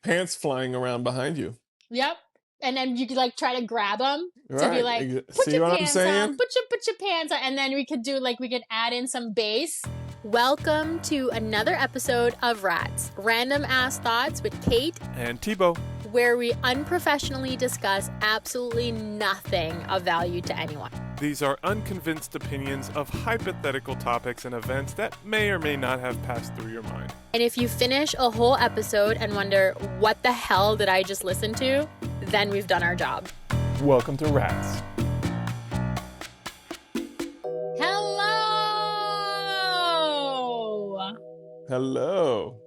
pants flying around behind you. Yep. And then you could like try to grab them to be like, put See your what pants I'm saying? on, put your pants on. And then we could add in some bass. Welcome to another episode of RATz, Random Ass Thoughts with Kate and Thibaut, where we unprofessionally discuss absolutely nothing of value to anyone. These are unconvinced opinions of hypothetical topics and events that may or may not have passed through your mind. And if you finish a whole episode and wonder, what the hell did I just listen to? Then we've done our job. Welcome to RATz. Hello! Hello.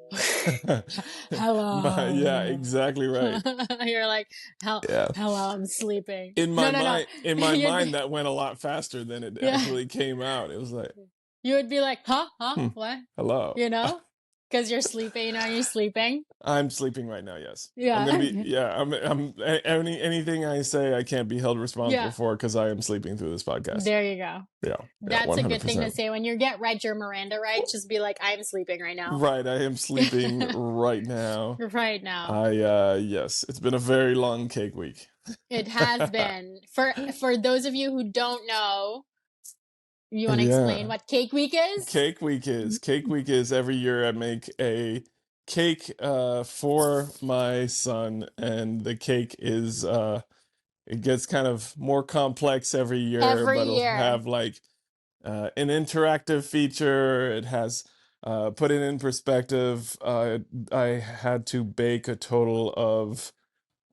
Hello. Yeah, exactly right. You're like, hello, I'm sleeping. In my mind, You'd mind, that went a lot faster than it actually came out. It was like, you would be like, huh, what? Hello. You know? Because you're sleeping. Are you sleeping? I'm sleeping right now. Yes. Yeah. I'm gonna be. Yeah. I'm. Anything I say, I can't be held responsible for because I am sleeping through this podcast. There you go. Yeah. That's 100%. a good thing to say when you get your Miranda rights. Just be like, I'm sleeping right now. Right. I am sleeping right now. Right now. Yes. It's been a very long cake week. It has been. For those of you who don't know. You want to explain what Cake Week is? Cake Week is every year I make a cake for my son, and the cake is it gets kind of more complex every year, it'll have like an interactive feature. It has put it in perspective. I had to bake a total of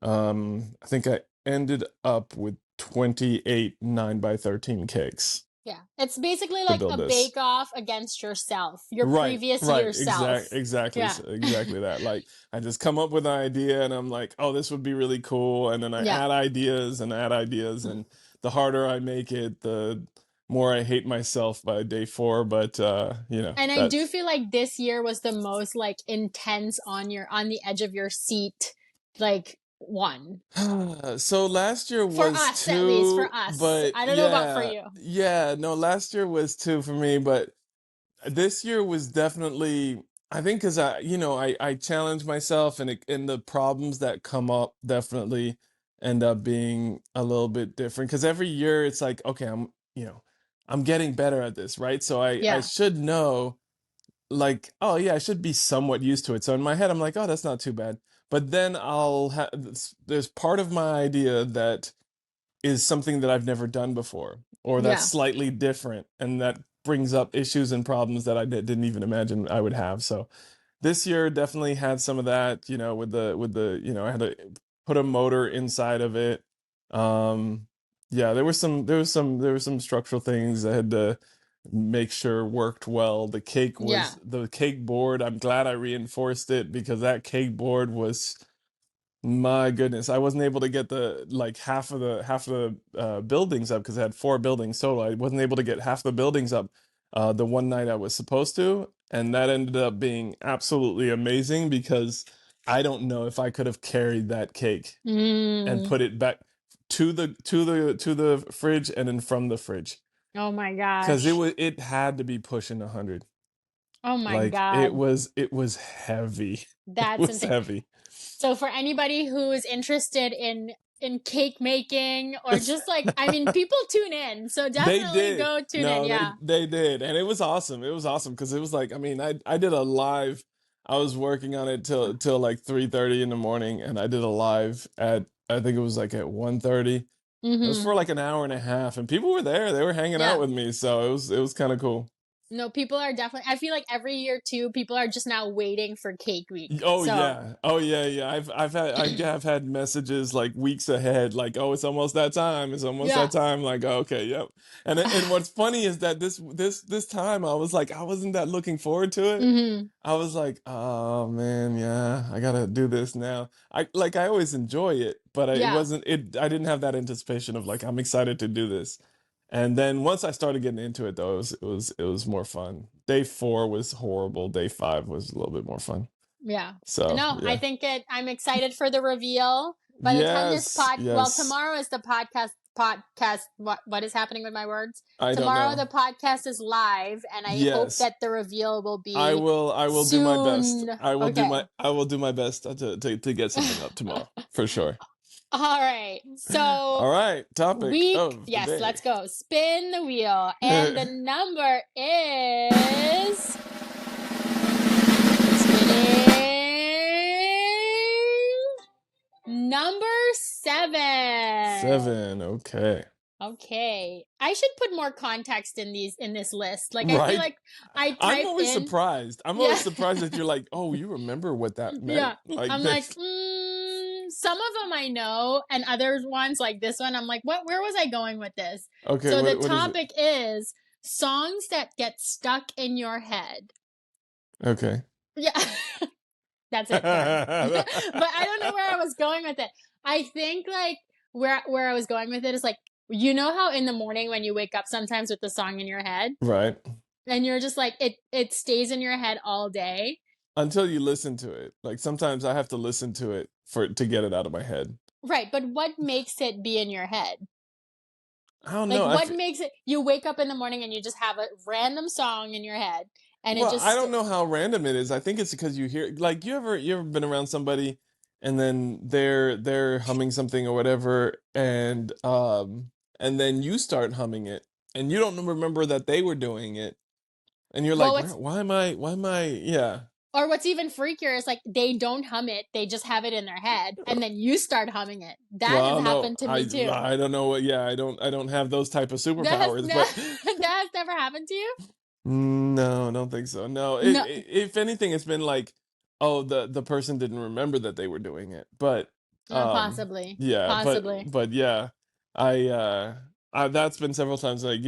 I think I ended up with 28 9x13 cakes. Yeah, it's basically like a bake-off against yourself, your previous yourself. Exactly that. Like, I just come up with an idea, and I'm like, oh, this would be really cool, and then I add ideas, and the harder I make it, the more I hate myself by day 4. But And I do feel like this year was the most like intense on the edge of your seat, like. One. So last year was for us, 2, at least for us. But I don't know about for you. Yeah, no, last year was 2 for me, but this year was definitely, I think, because I challenge myself, and the problems that come up definitely end up being a little bit different. Because every year it's like, okay, I'm getting better at this, right? So I should know, like, oh yeah, I should be somewhat used to it. So in my head, I'm like, oh, that's not too bad. But then there's part of my idea that is something that I've never done before, or that's slightly different, and that brings up issues and problems that I didn't even imagine I would have. So this year definitely had some of that, with the I had to put a motor inside of it. There were some structural things I had to make sure worked well. The cake board. I'm glad I reinforced it, because that cake board was, my goodness, I wasn't able to get the half of the buildings up, because I had 4 buildings total. I wasn't able to get half the buildings up the one night I was supposed to, and that ended up being absolutely amazing, because I don't know if I could have carried that cake and put it back to the fridge and then from the fridge. Oh my gosh. Because it had to be pushing 100. Oh my God. It was heavy. That's heavy. So for anybody who is interested in cake making, or just people tune in. So definitely go tune in. Yeah. They did. And it was awesome. Because it was like, I did a live. I was working on it till like 3:30 in the morning, and I did a live at, I think it was like at 1:30. It was for like an hour and a half, and people were there. They were hanging out with me, so it was kind of cool. No, people are definitely, I feel like every year too, people are just now waiting for Cake Week. Oh yeah. I've had messages like weeks ahead, like, oh, it's almost that time. That time. Like, oh, okay, yep. And what's funny is that this time I was like, I wasn't that looking forward to it. I was like, oh man, yeah, I gotta do this now. I always enjoy it, but I didn't have that anticipation of like, I'm excited to do this. And then once I started getting into it, though, it was more fun. Day 4 was horrible. Day 5 was a little bit more fun. Yeah. So I think I'm excited for the reveal. By the time this tomorrow is the podcast. What is happening with my words? I don't Tomorrow know. the podcast is live, and I hope Yes. that the reveal will be I will do my best. soon. I will Okay. do my best to get something up tomorrow for sure. All right. So All right, topic week, of the yes, day. let's go. Spin the wheel, and the number is spinning number 7. 7. Okay. Okay. I should put more context in this list. Like, I feel Right. like I I'm type always in. surprised. I'm Yeah. always surprised that you're like, oh, you remember what that meant. Yeah. Like I'm this. like, some of them I know, and other ones like this one, I'm like, what? Where was I going with this? Okay. So the what is it? topic is songs that get stuck in your head. Okay. Yeah. That's it. Done. But I don't know where I was going with it. I think like where I was going with it is like, you know how in the morning when you wake up sometimes with the song in your head, Right. and you're just like, it stays in your head all day. Until you listen to it. Like sometimes I have to listen to it to get it out of my head. Right, but what makes it be in your head? I don't Like, know. what makes it? You wake up in the morning and you just have a random song in your head, and Well, it just. I don't know how random it is. I think it's because you hear, like, you ever been around somebody and then they're humming something or whatever, and then you start humming it and you don't remember that they were doing it, and you're Well, like, why am I yeah. Or what's even freakier is like they don't hum it; they just have it in their head, and then you start humming it. That Well, has no, happened to me too. I don't know what. Yeah, I don't have those type of superpowers, but That has never happened to you. no, I don't think so. No, No, if anything, it's been like, oh, the person didn't remember that they were doing it, but possibly, yeah, possibly. but yeah, that's been several times. Like,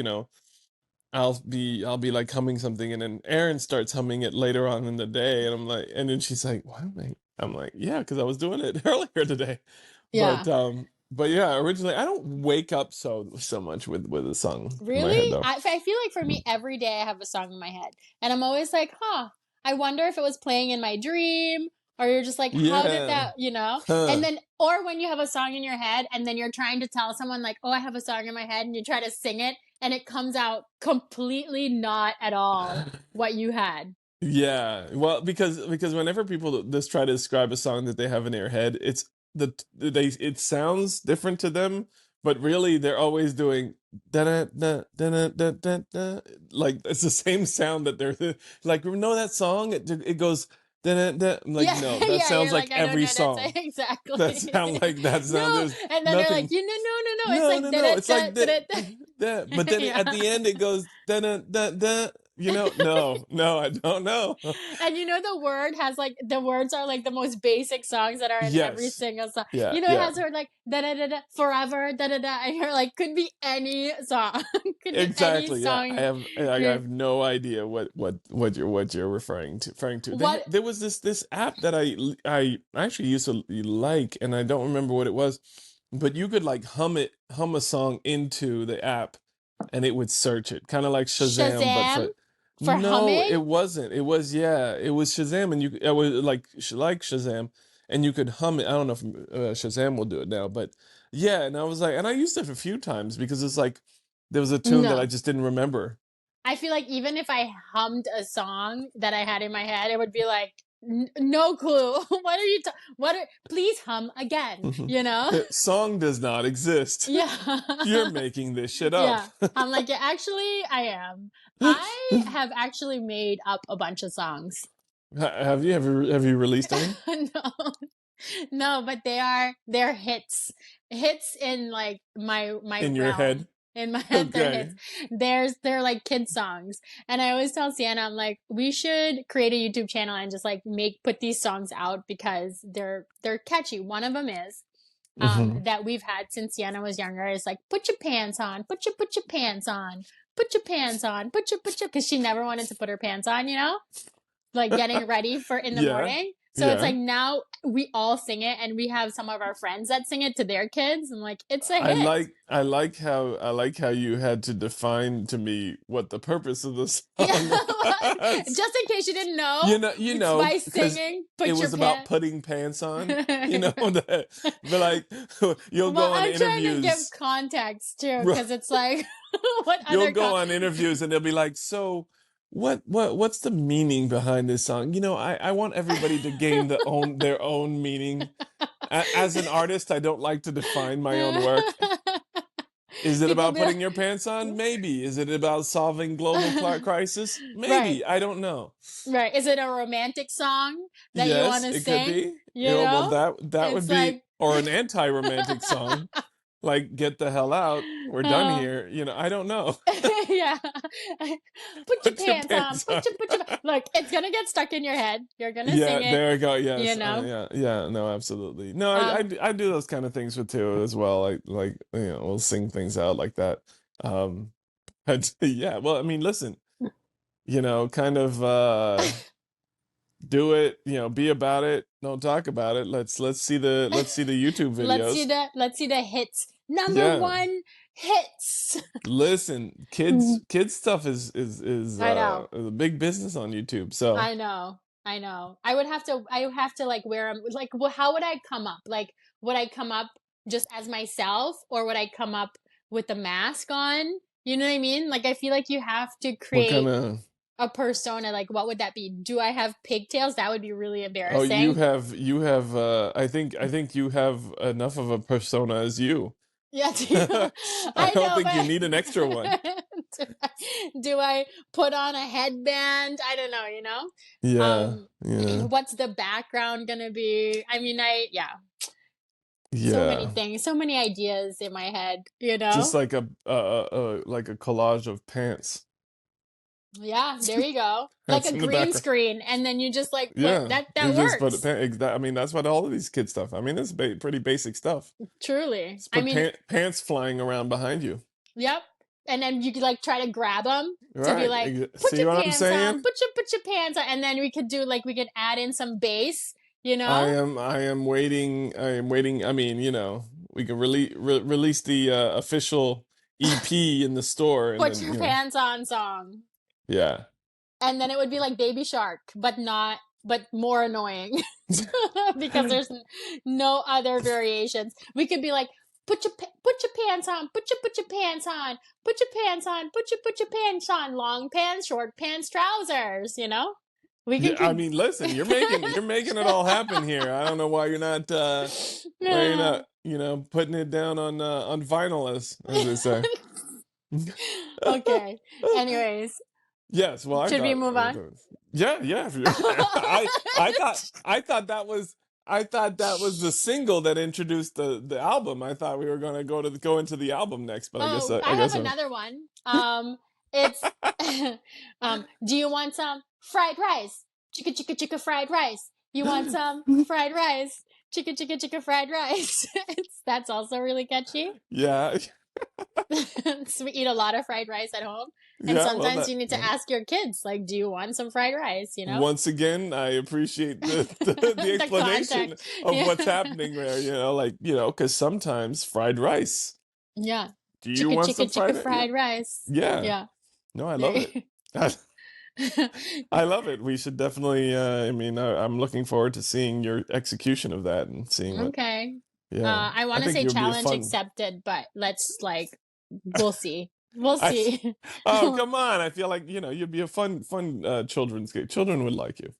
I'll be like humming something, and then Erin starts humming it later on in the day, and I'm like, and then she's like, "What am I?" I'm like, "Yeah, because I was doing it earlier today." Yeah. But yeah, originally I don't wake up so much with a song in my head Really? though. I feel like for me, every day I have a song in my head. And I'm always like, I wonder if it was playing in my dream. Or you're just like, how did Yeah. that, Huh. And then, or when you have a song in your head and then you're trying to tell someone, like, oh, I have a song in my head, and you try to sing it and it comes out completely not at all what you had. Yeah. Well, because whenever people just try to describe a song that they have in their head, it sounds different to them, but really they're always doing da da da da da da da. Like it's the same sound that they're like. Know that song? It goes da da da. I'm like, Yeah, no, that yeah, sounds you're like I don't every know that song. exactly. That sound like that sound. No, There's and then you're like, nothing. no, it's like No. It's like da-da-da, that. But then at the Yeah. end it goes da da da da. No, I don't know. And the word has like the words are like the most basic songs that are in every Yes. single song. Yeah. It Yeah. has word like da da da da forever da da da, and you're like, could be any song. Could be Exactly. any Yeah. song. I have no idea what you're referring to. What? There was this app that I actually used to like, and I don't remember what it was, but you could like hum a song into the app, and it would search it, kind of like Shazam, Shazam but for no, humming? it wasn't. It was Shazam, and it was like Shazam, and you could hum it. I don't know if Shazam will do it now, but yeah. And I was like, and I used it a few times because it's like there was a tune that I No. just didn't remember. I feel like even if I hummed a song that I had in my head, it would be like, no clue. What are you? Please hum again. The song does not exist. Yeah. You're making this shit up. Yeah. I'm like, actually, I am. I have actually made up a bunch of songs. Have you released any? No, but they're hits. Hits in like my In your realm. head? In my head, Okay. they're like kid songs, and I always tell Sienna, I'm like, we should create a YouTube channel and just like put these songs out because they're catchy. One of them is that we've had since Sienna was younger is like, put your pants on, put your pants on, put your pants on, put your, because she never wanted to put her pants on, like getting ready for in the Yeah. morning. So it's Yeah. like now we all sing it, and we have some of our friends that sing it to their kids, and like it's a hit. I like how you had to define to me what the purpose of the Yeah. song was. Just in case you didn't know, it's by Because singing, it put your was about pants. putting pants on. That, but like you'll Well, go on I'm trying to give interviews. context too, because it's like, what You'll other go on interviews and they'll be like, so what's the meaning behind this song? I want everybody to gain their own meaning. As an artist, I don't like to define my own work. Is it people about be like, putting your pants on? Maybe. Is it about solving global crisis? right, Maybe. I don't know. right. Is it a romantic song that you want Yes, to it could sing? be. You Well, know, that would it's be, like, or an anti-romantic song, like "Get the hell out, we're done uh, here." I don't know. yeah. Put your Put your pants on. pants on. Look, it's gonna get stuck in your head. You're gonna Yeah, sing it. there we go. You Yes, know. yeah, yeah. No, absolutely. No, Um, I do those kind of things with too as well. We'll sing things out like that. But yeah. Well, I mean, listen. Kind of do it. Be about it. Don't talk about it. Let's see the YouTube videos. let's see the hits. Number Yeah. one hits. Listen, kids stuff I know. is a big business on YouTube. So I know. I know. I would have to like wear them. Like, how would I come up? Like, would I come up just as myself, or would I come up with the mask on? You know what I mean? Like, I feel like you have to what kind create of a persona. Like, what would that be? Do I have pigtails? That would be really Oh, embarrassing. you have I think you have enough of a persona as you. Yeah, I I don't know, think you need an extra one. but do I put on a headband? I don't know, you know? Yeah, yeah, What's the background gonna be? I mean, yeah, so many yeah. things, so many ideas in my head, you Just know? like a collage of pants. Yeah, there you go. Like That's a in the green background. screen, and then you just like put Yeah, you that just put works. I mean, that's what all of these kid stuff. I mean, it's pretty basic stuff. Truly. Just I put mean, pants flying around behind you. yep. And then you could like try to grab them to be Right. like, put See your what I'm pants on, saying? put your pants on, and then we could add in some bass, you I know? am I am waiting. I am waiting. I mean, we can release the official EP in the store, and Put then your pants on song. yeah. And then it would be like Baby Shark, but more annoying because there's no other variations. We could be like, put your pants on, put your pants on, put your pants on, put your pants on, long pants, short pants, trousers. You know, we Yeah, can I keep. mean, listen, you're making it all happen here. I don't know why you're not, putting it down on vinyl as they say. Okay. Anyways, Yes, well, should we move on? yeah, yeah. If you, I thought that was the single that introduced the album. I thought we were gonna go into the album next, but I guess Oh, I I have guess another one. It's do you want some fried rice? Chicka chicka chicka fried rice. You want some fried rice? Chicka chicka chicka fried rice. That's also really catchy. yeah, So we eat a lot of fried rice at home, and yeah. Well, sometimes you need to ask your kids, like, do you want some fried rice? You know, once again, I appreciate the the explanation context. of Yeah, what's happening there. Because sometimes fried rice. yeah. Do you Chicka want chicka some chicka fried? Yeah, fried rice. yeah. Yeah. No, I love There. it. I love it. We should definitely. I mean, I'm looking forward to seeing your execution of that and seeing what. Okay. Yeah, I I want to think say you'll be a challenge fun. accepted, but we'll see. We'll I. see. Oh, come on! I feel like you'd be a fun children's kid. Children would like you.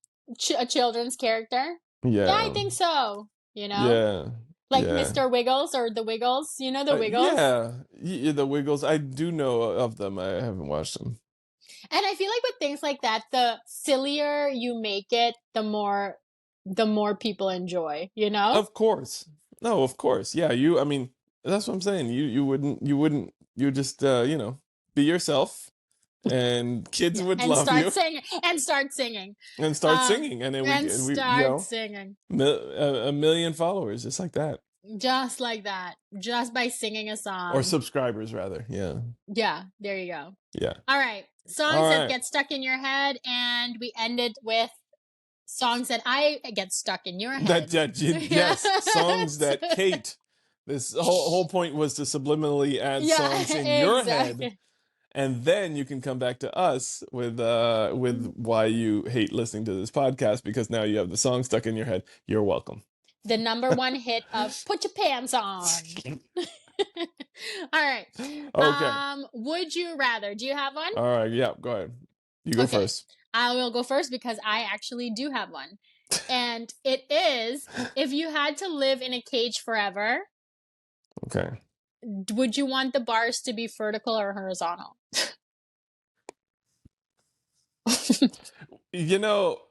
A children's character? Yeah, I Yeah, think so. You know, yeah, like yeah. Mr. Wiggles or the Wiggles. You know the Wiggles? Yeah, the Wiggles. I do know of them. I haven't watched them. And I feel like with things like that, the sillier you make it, the more people enjoy, you know? Of course. No, of course. Yeah, I mean, that's what I'm saying. You just be yourself and kids Yeah. would And love start you singing and start singing. and start Um singing and then and we start singing. a million followers just like that. Just like that. Just by singing a Or song. subscribers rather. Yeah. Yeah, there you go. Yeah. All right. All Songs that right. get stuck in your head, and we ended with songs that I get stuck in your head. Yes, songs Yes. that Kate. This whole point was to subliminally add Yeah, songs in your head, exactly. and then you can come back to us with why you hate listening to this podcast because now you have the song stuck in your head. You're welcome. The number one hit of Put Your Pants On. All right. Okay. Would you rather? Do you have one? All right. Yeah. Go ahead. You go Okay. first. I will go first because I actually do have one. And it is, if you had to live in a cage forever, Okay. would you want the bars to be vertical or horizontal?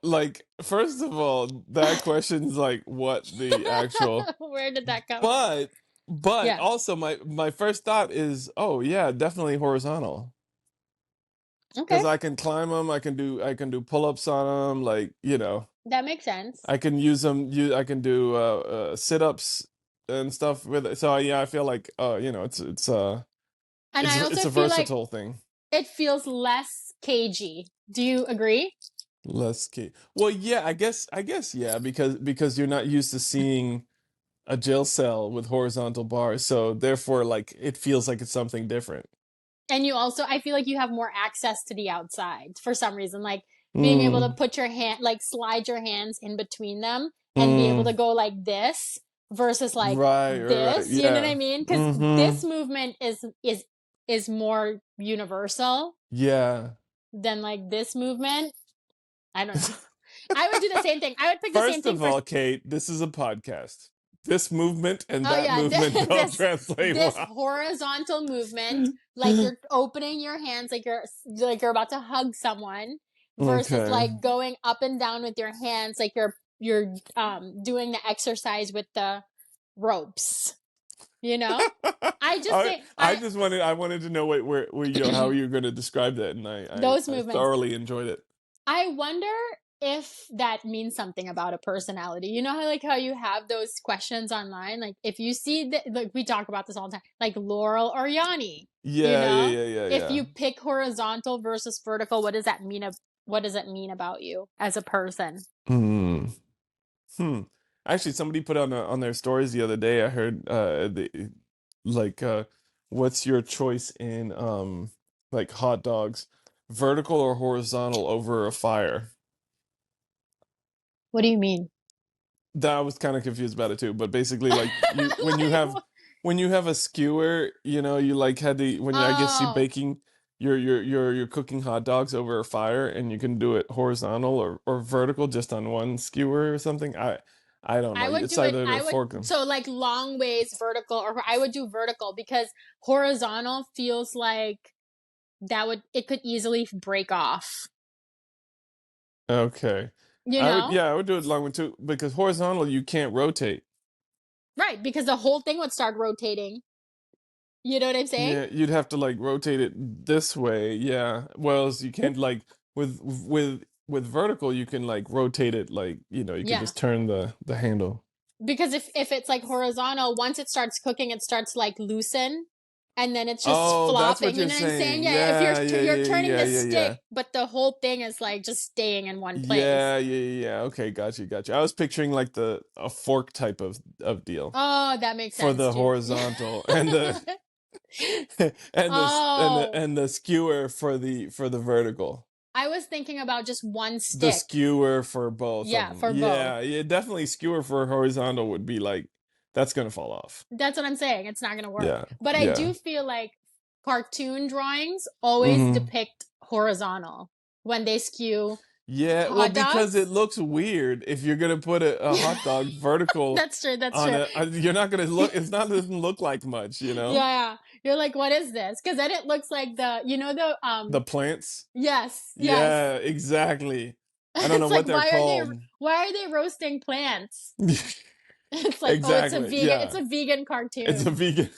Like, first of all, that question's like what the actual, Where did that come from? but Yeah. also my first thought is, oh yeah, definitely horizontal. Okay. Because I can climb them, I can do pull-ups on them, like, That makes sense. I can use them. I can do sit-ups and stuff with it. So yeah, I feel like And it's I it's also a feel like versatile thing. it feels less cagey. Do you agree? Less key. Well, yeah, I guess yeah, because you're not used to seeing a jail cell with horizontal bars, so therefore, like, it feels like it's something different. And you also, I feel like you have more access to the outside for some reason, like being able to Mm, put your hand, like slide your hands in between them and be able to mm, go like this versus like right, this. You know what I yeah. mean? Because Mm-hmm. this movement is more universal Yeah. than like this movement. I don't know. I would do the same thing. I would pick the same First thing of for. all, Kate, this is a podcast. This movement and Oh that yeah, movement don't translate this well. horizontal movement, like you're opening your hands, like you're about to hug someone, versus Okay. like going up and down with your hands, like you're doing the exercise with the ropes. You know, I just I think I wanted to know where how you're going to describe that, and those I movements. thoroughly enjoyed it. I wonder if that means something about a personality. You know how you have those questions online, like if you see like we talk about this all the time, like Laurel or Yanni. You Yeah, yeah, know, yeah, yeah, if yeah. you pick horizontal versus vertical, what does that mean? What does it mean about you as a person? Hmm. Hmm. Actually, somebody put on their stories the other day. I heard like what's your choice in like hot dogs, vertical or horizontal over a fire? What do you mean? That I was kind of confused about it too, but basically, like, you Like, when you have a skewer, you like had the when you I guess you oh, baking you're cooking hot dogs over a fire, and you can do it horizontal or vertical just on one skewer or something. I don't know. I would It's do it. either the I would fork. so like long ways vertical, or I would do vertical because horizontal feels like that would it could easily break off. Okay. You know? I would do it long one too because horizontal you can't rotate. Right, because the whole thing would start rotating. You know what I'm saying? Yeah, you'd have to like rotate it this way. Yeah. Whereas you can't like with vertical you can like rotate it, like, you can Yeah. just turn the handle. Because if it's like horizontal, once it starts cooking, it starts like loosen and then it's just Oh, that's what flopping. You you're know what I'm saying? saying. Yeah, if Yeah, yeah, you're yeah, turning yeah, the yeah, stick, yeah. but the whole thing is like just staying in one place. Yeah, yeah, yeah, yeah. Okay, got you. I was picturing like the a fork type of deal Oh, that makes for sense the too. horizontal and the Oh, and the skewer for the vertical. I was thinking about just one The stick. skewer for both of Yeah, them. for both. Yeah, yeah, definitely skewer for horizontal would be like that's gonna fall off. That's what I'm saying. It's not going to work. Yeah, But I yeah. do feel like cartoon drawings always Hmm. depict horizontal when they skew Yeah, well, hot because it dogs. looks weird if you're gonna put a hot dog vertical That's true. That's on true. you're not gonna look. It's not doesn't look like much, you know. Yeah. You're like, what is this? Because then it looks like The plants. yes, yes. Yeah, exactly. I don't know It's like what they're called. why are they roasting plants? It's like, oh, Exactly. it's Yeah, a vegan it's a cartoon. vegan.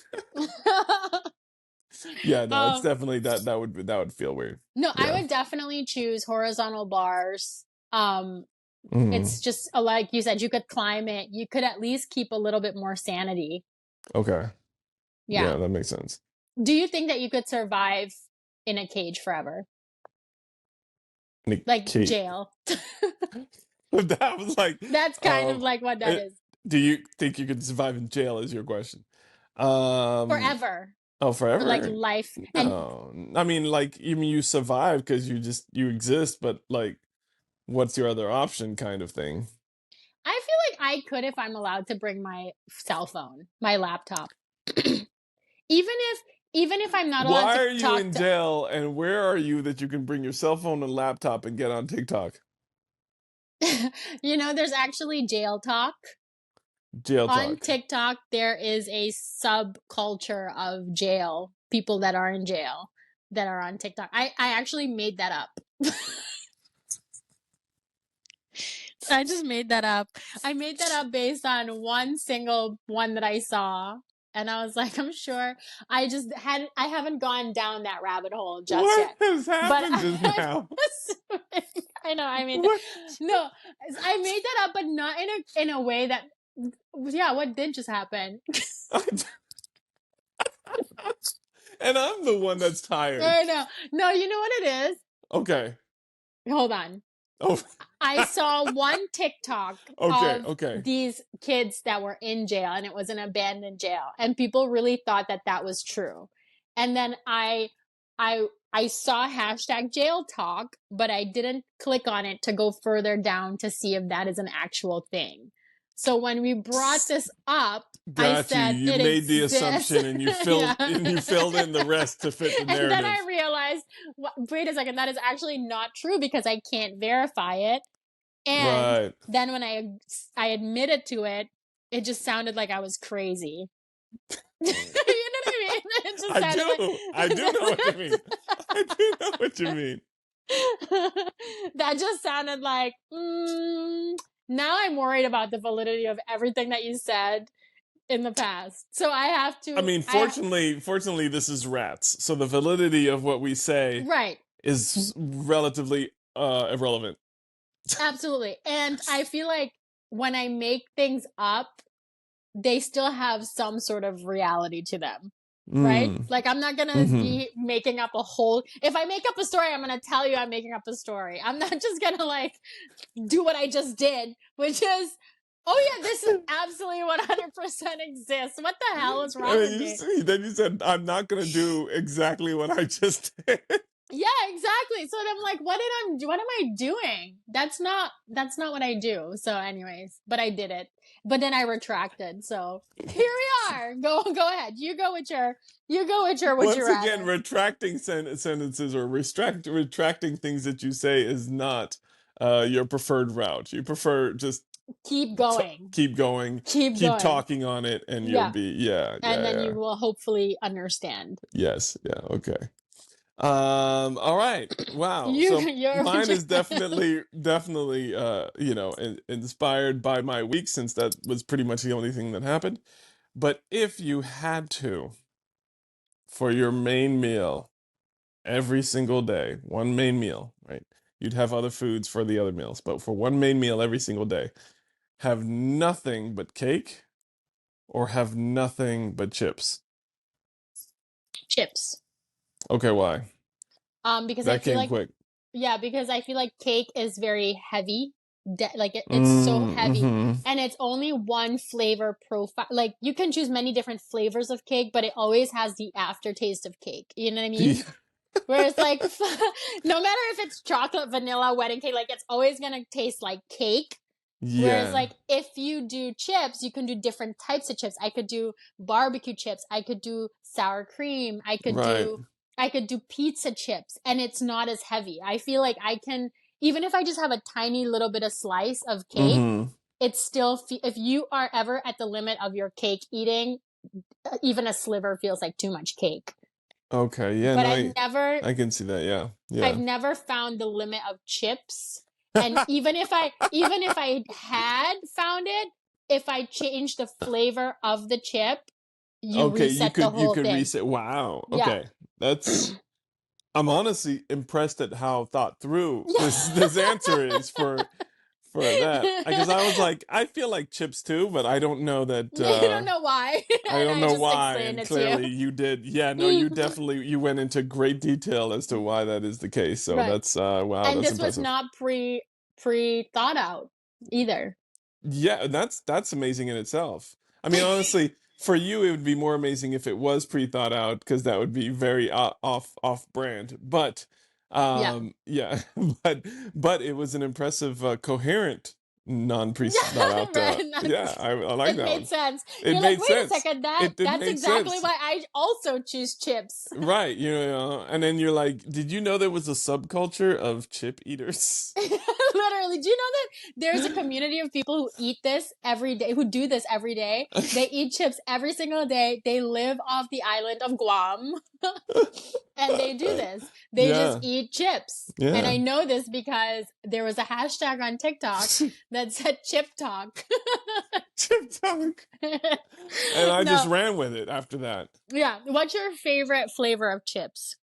Yeah, no, it's um, definitely that would feel weird. no, I Yeah. would definitely choose horizontal bars. Um, Hmm. it's just like you said, you could climb it. You could at least keep a little bit more sanity. Okay. Yeah, Yeah. that makes sense. Do you think that you could survive in a cage forever? Nick Like Kate. jail? That was like, That's kind of like what that uh, is. do you think you could survive in jail? Is your question? Um, Forever. oh, For like forever? life. And No, I mean, like, you mean you survive because you exist, but like, what's your other option, kind of thing? I feel like I could if I'm allowed to bring my cell phone, my laptop. even if I'm not allowed Why to are you talk in to jail, and where are you that you can bring your cell phone and laptop and get on TikTok? there's actually jail talk. Jail On talk. TikTok, there is a subculture of jail, people that are in jail that are on TikTok. I actually made that up. I just made that up. I made that up based on one single one that I saw. And I was like, I'm sure I haven't gone down that rabbit hole just What yet. has But happened just now? I know I made that. What? No, I made that up, but not in a way that, yeah, what did just happen? And I'm the one that's tired. I know. No, you know what it is? Okay. Hold on. Oh. I saw one TikTok Okay. of Okay. these kids that were in jail, and it was an abandoned jail, and people really thought that that was true. And then I saw hashtag jail talk, but I didn't click on it to go further down to see if that is an actual thing. So when we brought this up, I Got you. said You it made the exists. assumption, and you Yeah. filled in the rest to fit the And then I narrative. realized, wait a second, that is actually not true because I can't verify it. And Right. then when I admitted to it, it just sounded like I was crazy. You know what I mean? It just I sounded like do. I do know what you mean. I do know what you mean. that just sounded like, now I'm worried about the validity of everything that you said in the past. So I have I to mean, fortunately, this is rats, so the validity of what we say right. is relatively irrelevant. Absolutely. And I feel like when I make things up, they still have some sort of reality to them. Right? Mm. Like I'm not gonna Hmm. be making up a whole if I make up a story, I'm gonna tell you I'm making up a story. I'm not just gonna like do what I just did, which is, oh yeah, this is absolutely 100% exists. What the hell is And wrong with me? then you said, "I'm not going to do exactly what I just did." Yeah, exactly. So I'm like, what am I doing? That's not what I do. So anyways, but I did it. But then I retracted. So here we are. Go ahead. You go with your would you Once again, rather. retracting sentences or retracting things that you say is not your preferred route. You prefer just Keep going. keep going, Keep keep going. talking on it, and you'll Yeah. be yeah, And yeah, then yeah. you will hopefully understand. Yes, yeah, okay. All right. Wow. You So you're mine would you is definitely inspired by my week, since that was pretty much the only thing that happened. But if you had to, for your main meal every single day, one main meal, right? You'd have other foods for the other meals, but for one main meal every single day, have nothing but cake or have nothing but chips. chips. Okay, why? Because I That feel came like quick. yeah, because I feel like cake is very heavy. Like it's so heavy, Mm-hmm. and it's only one flavor profile. Like you can choose many different flavors of cake, but it always has the aftertaste of cake. You know what I mean? Whereas like no matter if it's chocolate, vanilla, wedding cake, like it's always gonna taste like cake. Whereas Yeah, like if you do chips, you can do different types of chips. I could do barbecue chips, I could do sour cream, right. I could do pizza chips, and it's not as heavy. I feel like I can, even if I just have a tiny little bit of slice of cake, Mm-hmm. it's still if you are ever at the limit of your cake eating, even a sliver feels like too much cake. Okay, yeah, But no, I can see that, yeah. I've Yeah. never found the limit of chips. And even if I had found it, if I changed the flavor of the chip, you Okay, reset the you whole could thing. reset. Wow. Yeah. Okay. That's I'm honestly impressed at how thought through this answer is for that. Because I was like, I feel like chips too, but I don't know that You don't know why. I And don't I know just why, explained and it to clearly you did. Yeah, no, you. you definitely you went into great detail as to why that is the case. So Right. that's wow, And that's this was impressive. not pre thought out. either. Yeah, that's amazing in itself. I mean, honestly, for you, it would be more amazing if it was pre-thought out because that would be very off brand. But Yeah. yeah, but it was an impressive, coherent, non pre-thought Yeah, out. right. Yeah, I like It that made one. sense. It You're like, made wait a sense. second, It that's made exactly sense. why I also choose chips. Right, and then you're like, did you know there was a subculture of chip eaters? Literally, do you know that there's a community of people who eat this every day, who do this every day? They eat chips every single day. They live off the island of Guam and they do this. They just Yeah, eat chips. And I yeah. know this because there was a hashtag on TikTok that said chip talk. Chip talk. And I just No. ran with it after that. Yeah. What's your favorite flavor of chips?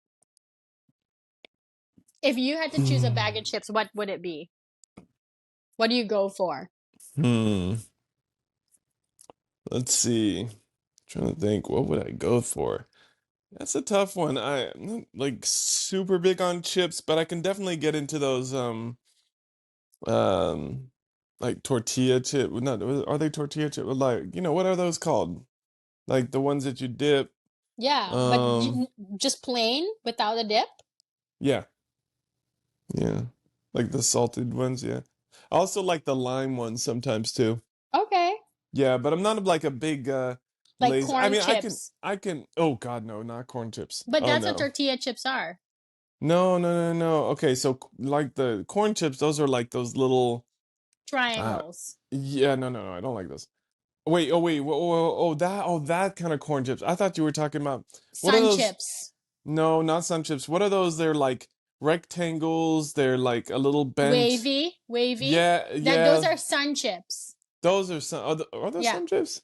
If you had to choose a bag of chips, what would it be? What do you go for? Hmm. Let's see. Trying to think, what would I go for? That's a tough one. I'm not like super big on chips, but I can definitely get into those um like tortilla chip. Not are they tortilla chip? Like, what are those called? Like the ones that you dip. Yeah, but Um just plain without a dip? yeah, yeah. Like the salted ones, yeah. I also like the lime ones sometimes too. Okay. Yeah, but I'm not like a big Like lazy. I corn mean, chips. I can oh God, no, not corn chips. But Oh that's what no. tortilla chips are. No, no, no, no. Okay, so like the corn chips, those are like those little uh Triangles. yeah, no, no, no, I don't like those. Wait, oh wait, oh that kind of corn chips. I thought you were talking about what are Sun those? chips. No, not sun chips. What are those? They're like rectangles. They're like a little bent. Wavy. Wavy. Yeah, Those yeah. are sun chips. Those are some are those Yeah. sun chips?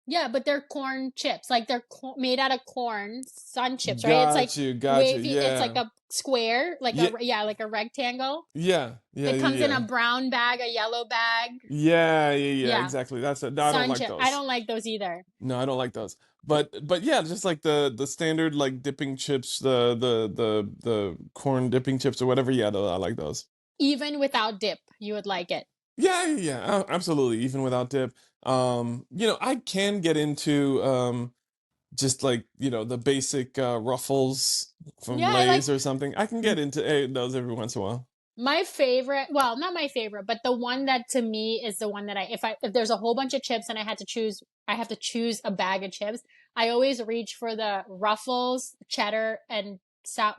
Yeah, but they're corn chips. Like they're made out of corn, sun chips, right? It's like Got you. wavy. It's like Yeah. a square, like Yeah, like a rectangle. yeah, yeah, It yeah, comes in a yeah. brown bag, a yellow bag. Yeah, yeah, yeah, Yeah, exactly. That's it. No, I don't sun like chip. I those. don't like those either. No, I don't like those. But yeah, just like the standard like dipping chips, the corn dipping chips or whatever. Yeah, I like those. Even without dip, you would like it. Yeah, yeah, yeah, absolutely. Even without dip. I can get into just like, the basic Ruffles from Yeah, I like Lay's or something. I can get into those every once in a while. my favorite. Well, not my favorite, but the one that to me is the one that if there's a whole bunch of chips and I have to choose a bag of chips. I always reach for the Ruffles, cheddar, and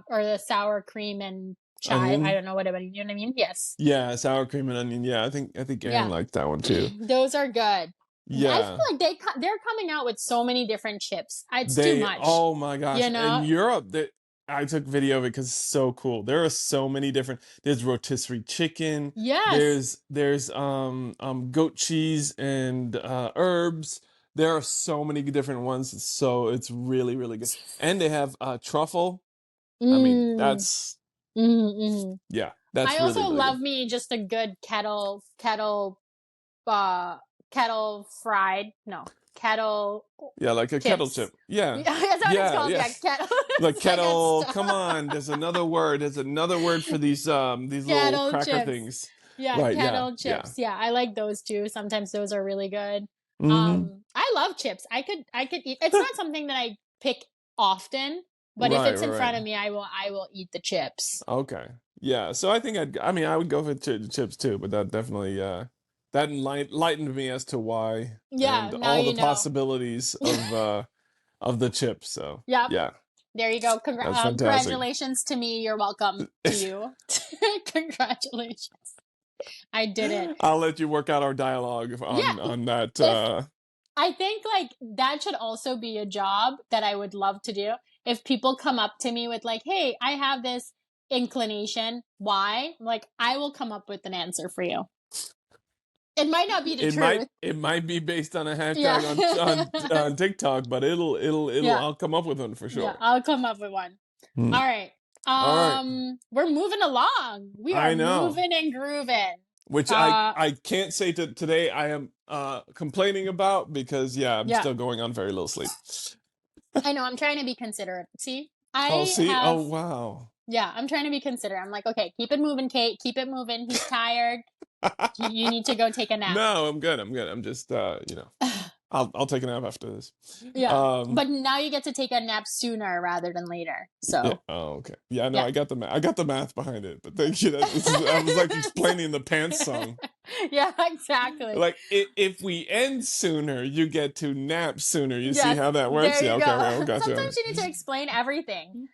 or the sour cream and chive. I Onion. don't know what you know what I mean. Yes. Yeah, sour cream and onion. Yeah, I think Aaron Yeah, liked that one too. those are good. I feel Yeah. like they're coming out with so many different chips. It's too They, much. oh my gosh, You in know? Europe, I took video of it because it's so cool. There are so many different. There's rotisserie chicken. Yes. There's goat cheese and herbs. There are so many different ones. It's really really good. And they have truffle. I mean, Mm. Mm. yeah, I that's really also really good. love me just a good uh kettle fried, no, kettle Yeah, like a kettle chips. chip. Yeah, Yeah, that's what it's yeah, called. yeah. Yeah, kettle. Like I got kettle. Come stuck. on, there's another word. There's another word for these little Kettle cracker chips. things. Yeah, Right, yeah, kettle yeah. chips. Yeah, I like those too. Sometimes those are really good. Mm-hmm. I love chips. I could eat. It's not something that I pick often, but if Right, it's right, in front right. of me, I will eat the chips. Okay. Yeah. So I think I mean, I would go for chips too, but that definitely that lightened me as to why Yeah, and now all the you know. possibilities of the chips. So Yep. yeah, There you go. that's fantastic. Congratulations to me. You're welcome to you. Congratulations. I did it. I'll let you work out our dialogue Yeah. on that. If I think like that should also be a job that I would love to do. If people come up to me with like, "Hey, I have this inclination. Why?" Like, I will come up with an answer for you. It might not be the truth. it might be based on a Yeah. hashtag on TikTok, but it'll Yeah. I'll come up with one for Yeah, sure. I'll come up with one. Hmm. All right. All right. We're moving along. We are I know. moving and grooving. Which Uh I can't say today I am complaining about because yeah, I'm yeah. still going on very little sleep. I know, I'm trying to be considerate. See? Oh, I see? Oh, have wow. Yeah, I'm trying to be considerate. I'm like, okay, keep it moving, Kate. Keep it moving. He's tired. You need to go take a nap. No, I'm good. I'm good. I'm just I'll take a nap after this. Yeah. Um But now you get to take a nap sooner rather than later. yeah. So, Oh, okay. Yeah, no, yeah. I got the math behind it. But thank you. I was like explaining the pants song. Yeah, exactly. Like if we end sooner, you get to nap sooner. You see Yes, how that there works? Yeah, you okay, go. okay, I got Sometimes you. you need to explain everything.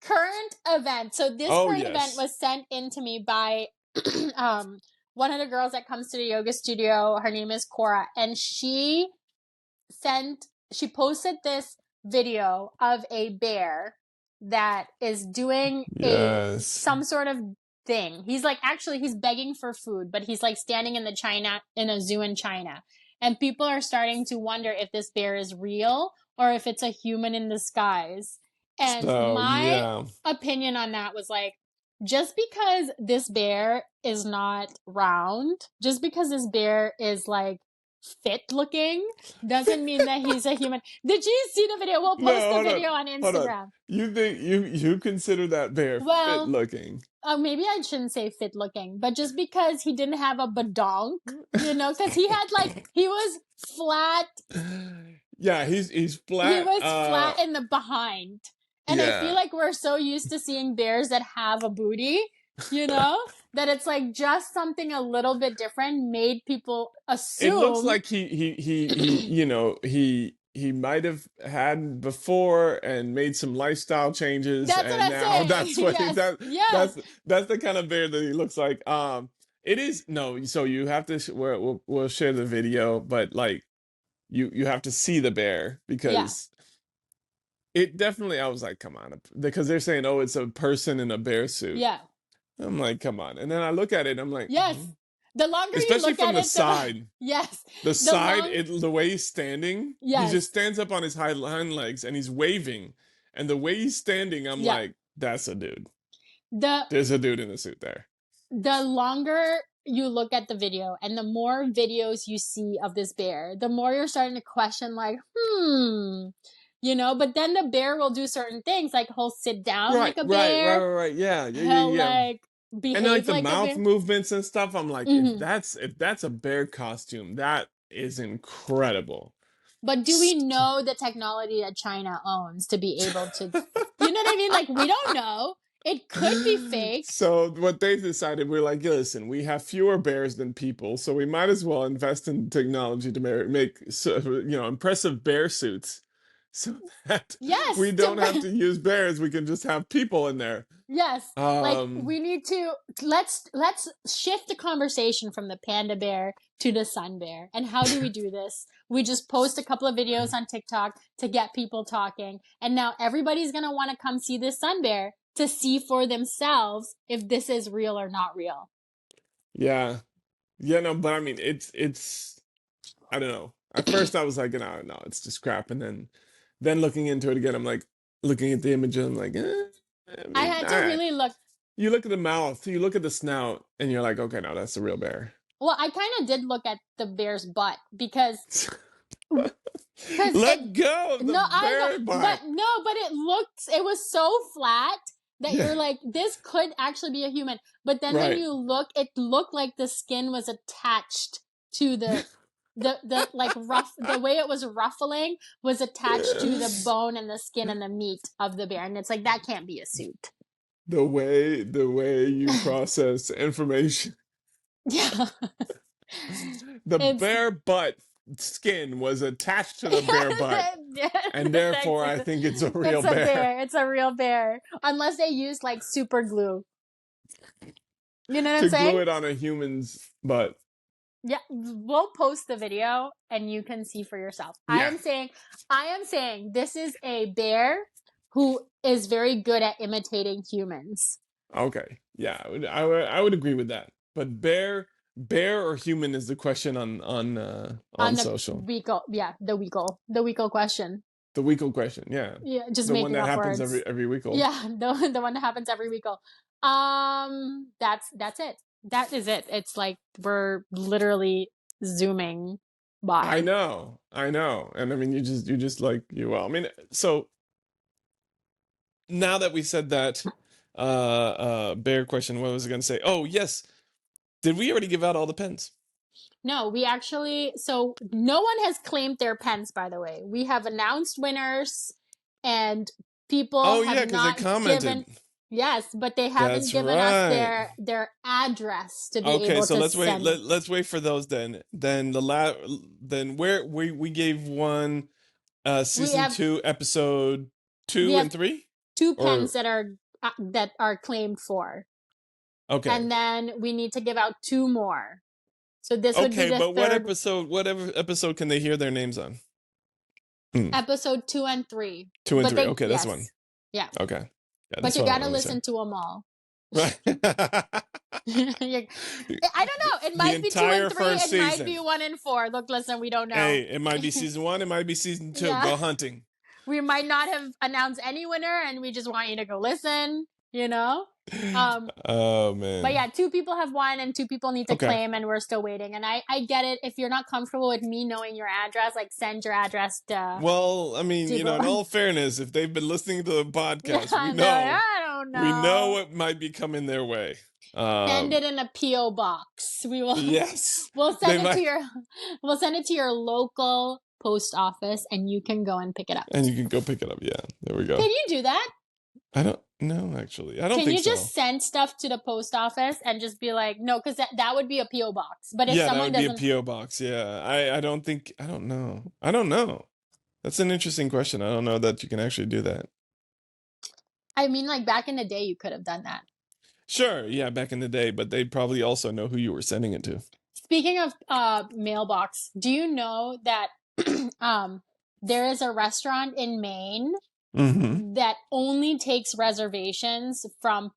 Current event. So this Oh current event yes. was sent in to me by um one of the girls that comes to the yoga studio. Her name is Cora, and she posted this video of a bear that is doing a Yes. some sort of thing. He's like, actually he's begging for food, but he's like standing in a zoo in China. And people are starting to wonder if this bear is real or if it's a human in disguise. And So my yeah. opinion on that was like, just because this bear is not round, just because this bear is like fit looking, doesn't mean that he's a human. Did you see the video? We'll No, post the hold on. video on Hold on. Instagram. You think you consider that bear fit Well, looking? maybe I shouldn't say fit looking, but just because he didn't have a badonk, because he was flat. Yeah, he's He flat. was flat in the behind. And I feel Yeah. like we're so used to seeing bears that have a booty, you know, that it's like just something a little bit different made people It looks assume. like he might have had before and made some lifestyle changes, That's what and I'm now saying. that's what Yes. Yes. that's the kind of bear that he looks like. It is no, so you have to we'll share the video, but like you have to see the bear Yeah. because it definitely, I was like, come on, because they're saying, oh, it's a person in a bear suit. Yeah. I'm like, come on, and then I look at it, I'm like, Yes. The longer you especially look from at the it, the side. yes. The The side, long the way he's standing, he just yes. stands up on his hind legs and he's waving. And the way he's standing, I'm Yeah. like, that's a dude. The There's a dude in a suit there. the longer you look at the video and the more videos you see of this bear, the more you're starting to question, like, but then the bear will do certain things, like he'll sit down Right, like a right, right, bear, right, right. Yeah, yeah, yeah, he'll yeah. like And like behave the like a mouth bear. movements and stuff, I'm like, Hmm. if that's a bear costume, that is incredible. But do we know the technology that China owns to be able to, you know what I mean? Like, we don't know. It could be fake. So what they decided, we're like, listen, we have fewer bears than people, so we might as well invest in technology to make impressive bear suits, so that we Yes, don't have to use bears. We can just have people in there. yes. Like Um, we need to let's shift the conversation from the panda bear to the sun bear. And how do we do this? We just post a couple of videos on TikTok to get people talking, and now everybody's going to want to come see this sun bear to see for themselves if this is real or not real. yeah, yeah, no, but I mean, it's I don't know. At first, I was like, no, no, it's just crap, and then looking into it again, I'm like, looking at the image, and I'm like, I I mean, had all to right. really look. You look at the mouth, you look at the snout, and you're like, okay, no, that's the real bear. Well, I kind of did look at the bear's butt because Let go of the no, I know, bear butt. but it was so flat that Yeah, you're like, this could actually be a human. But then when right. you look, it looked like the skin was attached to the like rough, the way it was ruffling was attached to the bone and the skin and the meat of the bear. And it's like, that can't be a suit. The way you process information. Yeah. The It's, bear butt skin was attached to the bear butt, and therefore I think it's a real it's a bear. bear. It's a real bear. Unless they use like super glue. You know what I'm To glue saying? it on a human's butt. Yeah, we'll post the video and you can see for yourself. Yeah. I am saying this is a bear who is very good at imitating humans. Okay. Yeah, I would agree with that. But bear or human is the question on On the social. the Weekle question. The weekly question. Yeah. Yeah, just The one making that up happens words. every weekly. Yeah, the one that happens every Weekle. That's it. That is it. It's like we're literally zooming I by. know, I know, and I mean, you just like you. Well, I mean, so now that we said that, bear question, what was I going to say? Oh, yes, Did we already give out all the pens? No, we actually, so no one has claimed their pens, by the way. We have announced winners and people Oh have yeah, because I not given, commented. yes, but they haven't That's given us right. their address to be Okay, able so to let's wait. send. Let's wait for those then. Then where we gave one We season have 2 episode we 2 have and 3 two pens or that are claimed for. okay. And then we need to give out two more. So this would be Okay, the but third whatever episode can they hear their names on? Hmm. episode 2 and 3. 2 and But 3. they, Okay, that's one. yes, yeah. Okay. Yeah, But that's you what I want gotta to make listen sure. to them all. Right. I don't know. It The might be 2 and entire 3. first It might season. be 1 and 4. Look, listen, we don't know. Hey, it might be season 1, it might be season 2. Yeah. Go hunting. We might not have announced any winner and we just want you to go listen, you know? Oh man. But yeah, 2 people have won and 2 people need to Okay. claim and we're still waiting. And I get it. If you're not comfortable with me knowing your address, like send your address to Well, I mean, people. in all fairness, if they've been listening to the podcast, Yeah, I don't know. we know what might be coming their way. Send it in a PO box. We will. Yes. We'll They send it might- to your. We'll send it to your local post office, and you can go and pick it up. And you can go pick it up. Yeah, there we go. Can you do that? I don't know, actually. I don't Can think you so. just send stuff to the post office and just be like, no, because that would be a PO box. But if Yeah, that someone would be doesn't, a PO box. Yeah, I don't know. I don't know. That's an interesting question. I don't know that you can actually do that. I mean, like back in the day, you could have done that. Sure, yeah, back in the day, but they'd probably also know who you were sending it to. Speaking of mailbox, do you know that there is a restaurant in Maine Mm-hmm. that only takes reservations from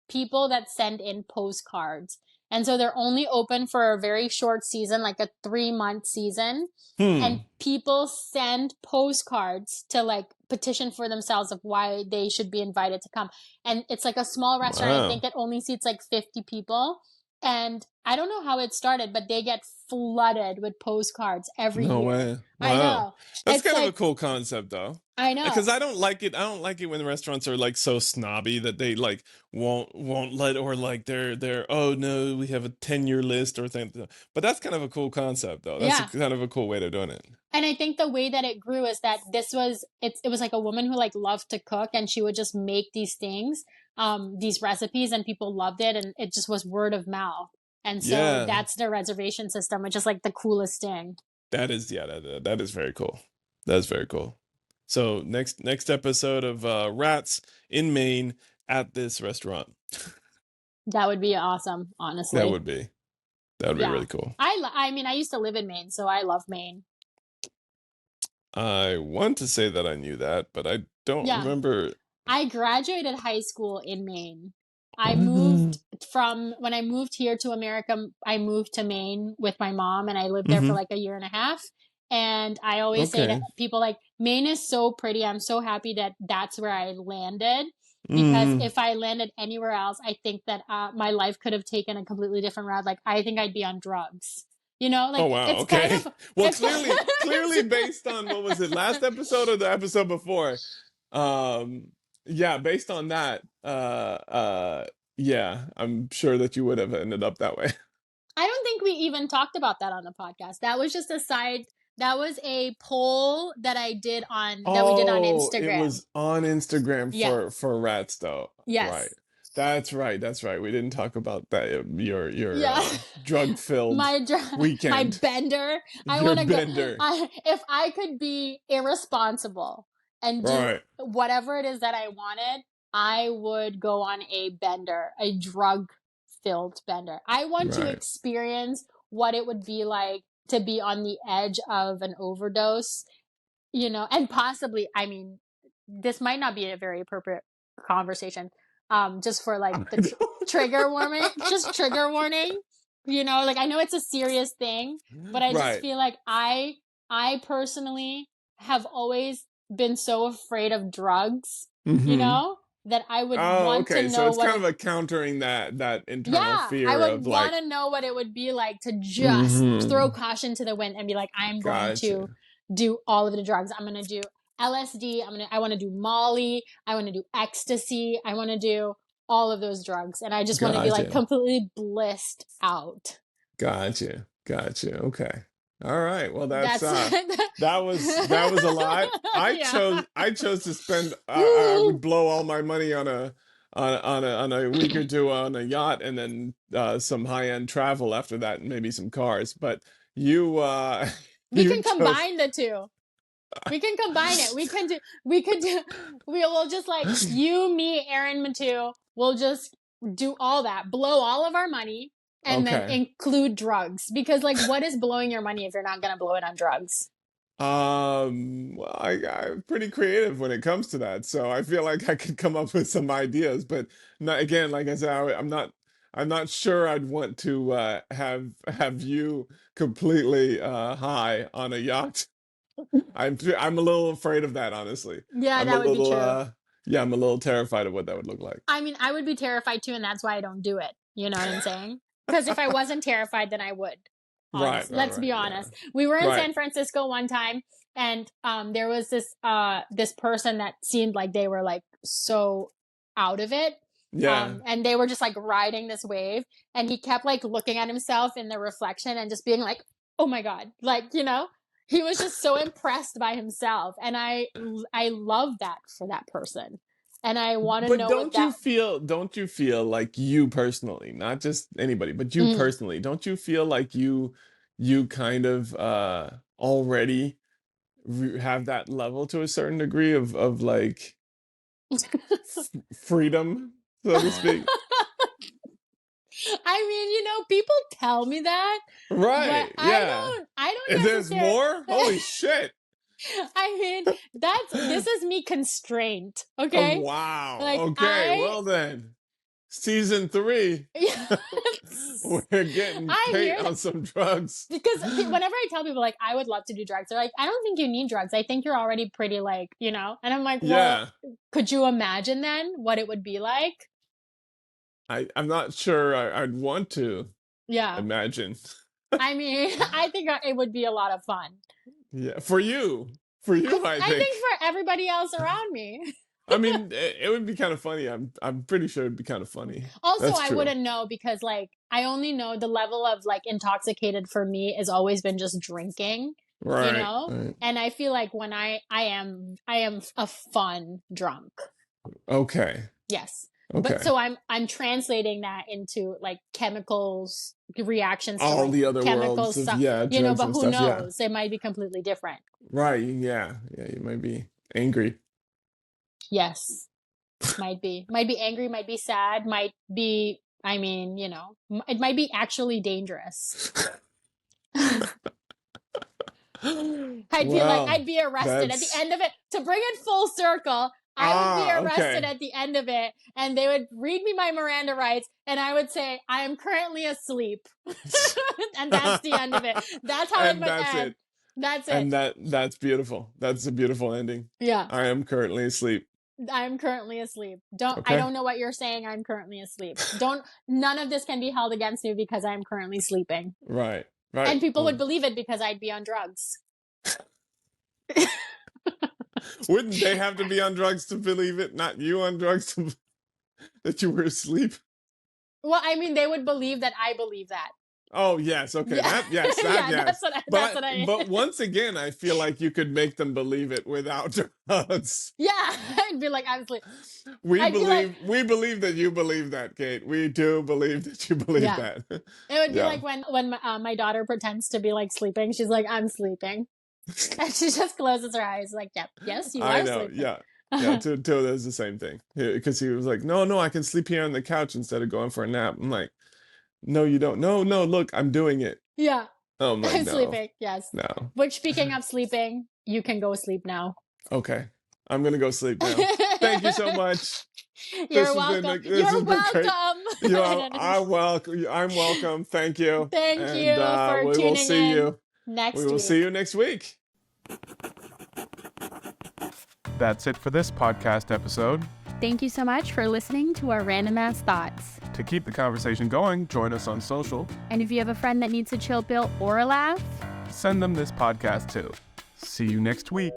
people that send in postcards, and so they're only open for a very short season, like a 3-month season, and people send postcards to like petition for themselves of why they should be invited to come. And it's like a small restaurant. Wow. I think it only seats like 50 people. And I don't know how it started, but they get flooded with postcards every No year. way. Wow. I know. That's It's kind of like- a cool concept, though. I know. Because I don't like it. I don't like it when the restaurants are like so snobby that they like won't let, or like they're oh no, we have a 10-year list or thing. But that's kind of a cool concept, though. That's kind of a cool way of doing it. And I think the way that it grew is that it was like a woman who like loved to cook, and she would just make these things, these recipes, and people loved it, and it just was word of mouth. And so that's their reservation system, which is like the coolest thing. That is, that is very cool. That is very cool. So next episode of RATz in Maine at this restaurant. That would be awesome, honestly. That would be really cool. I mean, I used to live in Maine, so I love Maine. I want to say that I knew that, but I don't remember. I graduated high school in Maine. I moved when I moved here to America, I moved to Maine with my mom, and I lived there for like a year and a half. And I always say to people, like, Maine is so pretty. I'm so happy that that's where I landed, because if I landed anywhere else, I think that my life could have taken a completely different route. Like, I think I'd be on drugs. You know, like, oh wow, it's okay. kind of, well, clearly based on what was it, last episode or the episode before? Yeah, based on that, yeah, I'm sure that you would have ended up that way. I don't think we even talked about that on the podcast. That was just a side. That was a poll that I did on that we did on Instagram. It was on Instagram for RATz, though. Yes. Right. That's right. We didn't talk about that. Your drug filled weekend. My bender. I want to go. If I could be irresponsible and do whatever it is that I wanted, I would go on a bender, a drug filled bender. I want to experience what it would be like to be on the edge of an overdose, you know, and possibly, I mean, this might not be a very appropriate conversation, just for like the trigger warning, you know, like I know it's a serious thing, but I just feel like I personally have always been so afraid of drugs, you know, that I would want to know. So it's kind of a countering that internal fear. I would want to know what it would be like to just throw caution to the wind and be like, I'm going to do all of the drugs. I'm going to do LSD. I want to do Molly. I want to do ecstasy. I want to do all of those drugs. And I just want to be like Gotcha. completely blissed out. Gotcha. Okay. All right. Well, That's that was a lot. yeah. I chose to spend I would Ooh. blow all my money on a week or two on a yacht, and then some high-end travel after that, and maybe some cars. But you We you can chose combine the two. We can combine it. We will just like you, me, Aaron, Matu, we'll just do all that, blow all of our money, and then okay. include drugs. Because like what is blowing your money if you're not gonna blow it on drugs? Well, I'm pretty creative when it comes to that, so I feel like I could come up with some ideas, but not again, like I said, I'm not sure I'd want to have you completely high on a yacht. I'm a little afraid of that, honestly. Yeah, I'm a that would be little true. yeah, I'm a little terrified of what that would look like. I mean, I would be terrified too, and that's why I don't do it. You know what I'm saying? Because if I wasn't terrified, then I would. Right, Honest. Let's be yeah. honest. We were in Right. San Francisco one time, and there was this person that seemed like they were like so out of it. Yeah. And they were just like riding this wave, and he kept like looking at himself in the reflection and just being like, "Oh my god!" Like he was just so impressed by himself, and I love that for that person, and I want to But know what that. don't you feel like you personally, not just anybody, but you Mm. personally, don't you feel like you kind of already have that level to a certain degree of like freedom, so to speak? I mean, people tell me that, but Right. Yeah. I don't And there's necessarily. more? Holy shit. I mean, this is me constrained, Oh, okay? wow. Like Okay. Well then, season 3, yes, we're getting I Kate hear that on some drugs. because whenever I tell people like I would love to do drugs, they're like, I don't think you need drugs. I think you're already pretty and I'm like, well, Yeah. could you imagine then what it would be like? I'm not sure I'd want to Yeah, imagine. I mean, I think it would be a lot of fun. Yeah, for you. For you, I I think. think for everybody else around me. I mean, it would be kind of funny. I'm pretty sure it'd be kind of funny. Also, That's I true. wouldn't know because like I only know the level of like intoxicated for me has always been just drinking, Right. Right. and I feel like when I am a fun drunk. Okay. Yes. But Okay. so I'm translating that into like chemicals reactions to All like the other chemical worlds of, stuff, yeah, drugs but and who stuff. Yeah. knows? It might be completely different. Right. Yeah. Yeah. You might be angry. Yes. Might be. Might be angry, might be sad, might be I mean, it might be actually dangerous. Well, I'd be arrested at the that's end of it. To bring it full circle, I would be arrested okay. at the end of it, and they would read me my Miranda rights, and I would say, I am currently asleep. And that's the end of it. That's how it And would that's end. it. That's it. And that's beautiful. That's a beautiful ending. Yeah. I am currently asleep. I'm currently asleep. I Okay. don't know what you're saying. I'm currently asleep. None of this can be held against me because I'm currently sleeping. Right. And Right. people Well, would believe it because I'd be on drugs. wouldn't they have to be on drugs to believe it? Not you on drugs that you were asleep? Well, I mean, they would believe that I believe that. Oh, yes. Okay. Yeah. That Yeah, yes. that's what I But once again, I feel like you could make them believe it without drugs. Yeah, I'd be like, I'm sleep. We I'd be like, believe that you believe that, Kate. We do believe that you believe yeah. that. It would be Yeah. like when my daughter pretends to be like sleeping. She's like, I'm sleeping, and she just closes her eyes, like, yep, yes, you I are know. sleeping. Yeah. Yeah. Till does the same thing because he was like, no, I can sleep here on the couch instead of going for a nap. I'm like, no, you don't. No, look, I'm doing it. Yeah, Oh, I'm like, I'm no, sleeping. Yes. no. Which, speaking of sleeping, you can go sleep now. Okay. I'm going to go sleep now. Thank you so much. You're welcome. You're welcome. I'm welcome. Thank you. Thank And you for we will tuning see in you. next We will week. see you next week. That's it for this podcast episode. Thank you so much for listening to our random ass thoughts. To keep the conversation going, join us on social. And if you have a friend that needs a chill pill or a laugh, Send them this podcast too. See you next week.